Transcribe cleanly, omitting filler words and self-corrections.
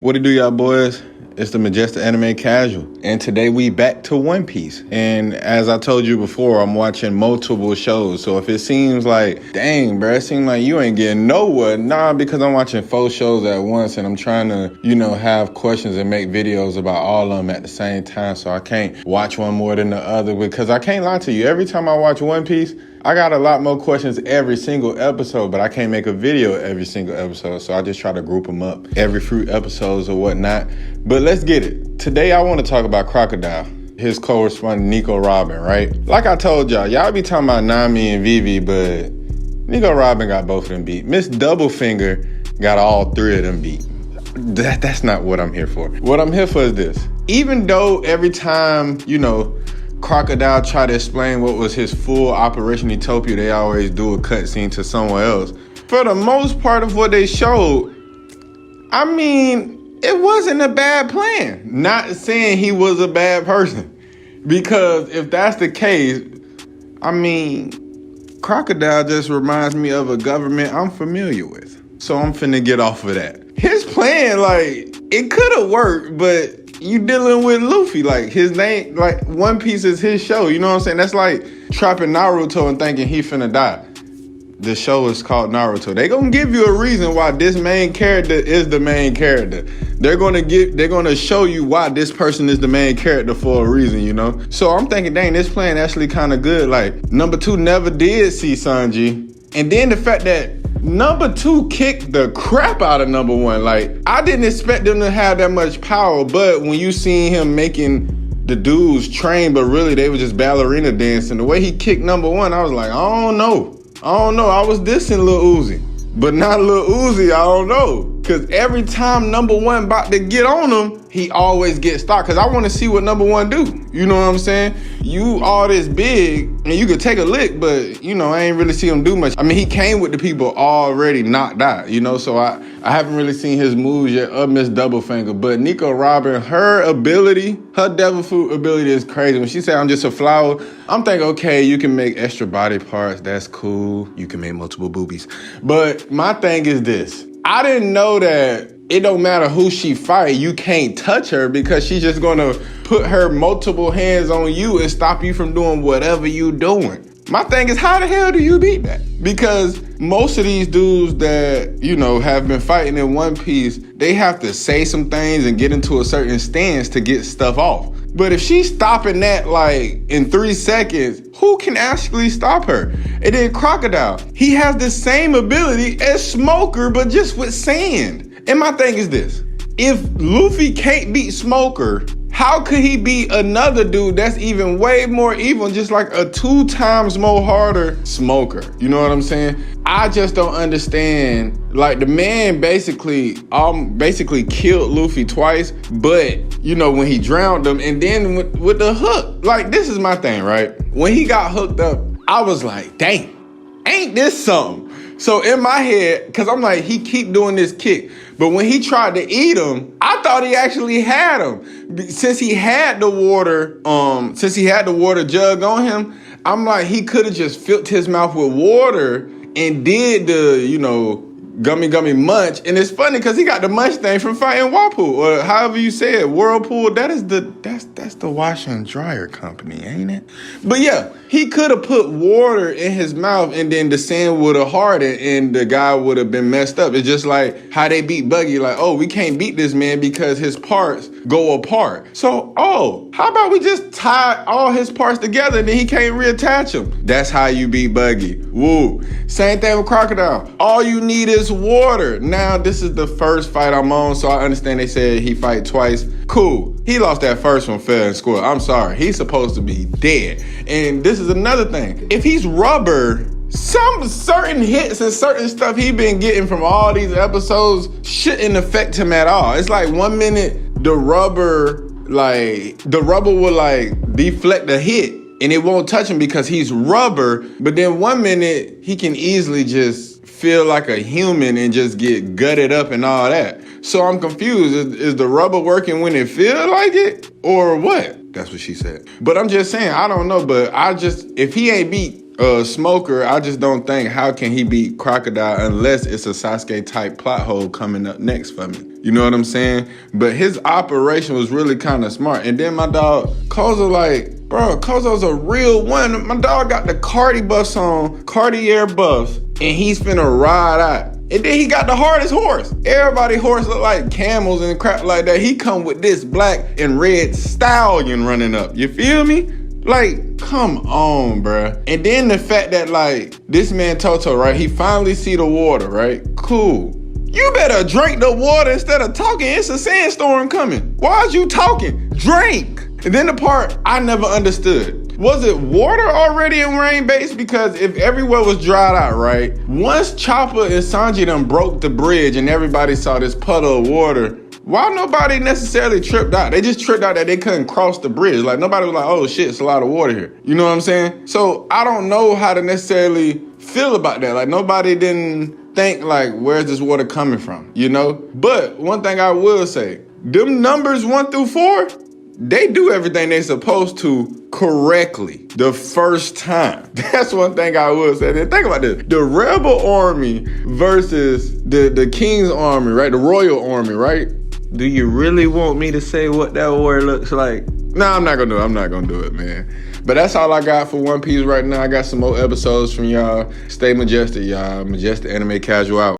What it do, y'all boys? It's the Majestic Anime Casual, and today we back to One Piece. And as I told you before, I'm watching multiple shows. So if it seems like, dang, bro, it seems like you ain't getting nowhere, nah, because I'm watching 4 shows at once, and I'm trying to, have questions and make videos about all of them at the same time. So I can't watch one more than the other, because I can't lie to you. Every time I watch One Piece, I got a lot more questions every single episode, but I can't make a video every single episode, so I just try to group them up, every fruit episodes or whatnot. But let's get it. Today I want to talk about Crocodile, his co-respondent Nico Robin, right? Like I told y'all be talking about Nami and Vivi, but Nico Robin got both of them beat. Miss Doublefinger got all 3 of them beat. That's not what I'm here for. What I'm here for is this. Even though every time, Crocodile try to explain what was his full Operation Utopia, they always do a cutscene to someone else. For the most part of what they showed, it wasn't a bad plan. Not saying he was a bad person. Because if that's the case, Crocodile just reminds me of a government I'm familiar with. So I'm finna get off of that. His plan, it could have worked, but you dealing with Luffy, his name, One Piece is his show, you know what I'm saying? That's like trapping Naruto and thinking he finna die. The show is called Naruto. They gonna give you a reason why this main character is the main character. They're gonna show you why this person is the main character for a reason, So I'm thinking, dang, this plan actually kind of good. Number 2 never did see Sanji. And then the fact that number 2 kicked the crap out of number 1. I didn't expect them to have that much power, but when you seen him making the dudes train, but really they were just ballerina dancing, the way he kicked number 1, I was like, I don't know. I was dissing Lil Uzi, but not Lil Uzi, I don't know. Cause every time number 1 about to get on him, he always gets stopped. Cause I want to see what number 1 do. You know what I'm saying? You all this big and you could take a lick, but I ain't really see him do much. He came with the people already knocked out, so I haven't really seen his moves yet of Miss Doublefinger. But Nico Robin, her DevilFruit ability is crazy. When she said, I'm just a flower, I'm thinking, okay, you can make extra body parts. That's cool. You can make multiple boobies. But my thing is this. I didn't know that it don't matter who she fight, you can't touch her because she's just gonna put her multiple hands on you and stop you from doing whatever you doing. My thing is, how the hell do you beat that? Because most of these dudes that, have been fighting in One Piece, they have to say some things and get into a certain stance to get stuff off. But if she's stopping that in 3 seconds, who can actually stop her? And then Crocodile, he has the same ability as Smoker, but just with sand. And my thing is this, if Luffy can't beat Smoker, how could he beat another dude that's even way more evil, just like a 2 times more harder Smoker? You know what I'm saying? I just don't understand. The man basically killed Luffy twice, but when he drowned him, and then with the hook, this is my thing, right? When he got hooked up, I was like, dang, ain't this something? So in my head, because I'm like, he keep doing this kick. But when he tried to eat him, I thought he actually had him. Since he had the water jug on him, I'm like, he could have just filled his mouth with water and did the, gummy munch. And it's funny because he got the munch thing from fighting Wapu, or however you say it, Whirlpool. That's the washer and dryer company, ain't it? But yeah, he could have put water in his mouth and then the sand would have hardened and the guy would have been messed up. It's just like how they beat Buggy, we can't beat this man because his parts go apart. So, how about we just tie all his parts together and then he can't reattach them? That's how you beat Buggy. Woo. Same thing with Crocodile. All you need is water. Now, this is the first fight I'm on, so I understand they said he fight twice. Cool. He lost that first one fair and square. I'm sorry. He's supposed to be dead. And this is another thing. If he's rubber, some certain hits and certain stuff he been getting from all these episodes shouldn't affect him at all. It's like 1 minute the rubber will deflect a hit and it won't touch him because he's rubber, but then 1 minute he can easily just feel like a human and just get gutted up and all that. So I'm confused. Is the rubber working when it feel like it or what? That's what she said. But I'm just saying, I don't know. But if he ain't beat Smoker, I just don't think how can he beat Crocodile unless it's a Sasuke type plot hole coming up next for me. You know what I'm saying? But his operation was really kind of smart. And then my dog, Koza, like, bro, Koza's a real one. My dog got the Cardi buffs on, Cartier buffs, and he's finna ride out. And then he got the hardest horse. Everybody horse look like camels and crap like that. He come with this black and red stallion running up. You feel me? Like, come on, bruh. And then the fact that, like, this man Toto, right, he finally see the water, right? Cool. You better drink the water instead of talking. It's a sandstorm coming. Why is you talking? Drink. And then the part I never understood. Was it water already in Rain Base? Because if everywhere was dried out, right? Once Chopper and Sanji done broke the bridge and everybody saw this puddle of water, why nobody necessarily tripped out? They just tripped out that they couldn't cross the bridge. Like, nobody was like, oh shit, it's a lot of water here. You know what I'm saying? So I don't know how to necessarily feel about that. Like, nobody didn't think, like, where's this water coming from, you know? But one thing I will say, them numbers 1 through 4, they do everything they supposed to correctly the first time. That's one thing I will say. Then think about this. The rebel army versus the king's army, right? The royal army, right? Do you really want me to say what that war looks like? Nah, I'm not gonna do it. I'm not gonna do it, man. But that's all I got for One Piece right now. I got some more episodes from y'all. Stay majestic, y'all. Majestic Anime Casual out.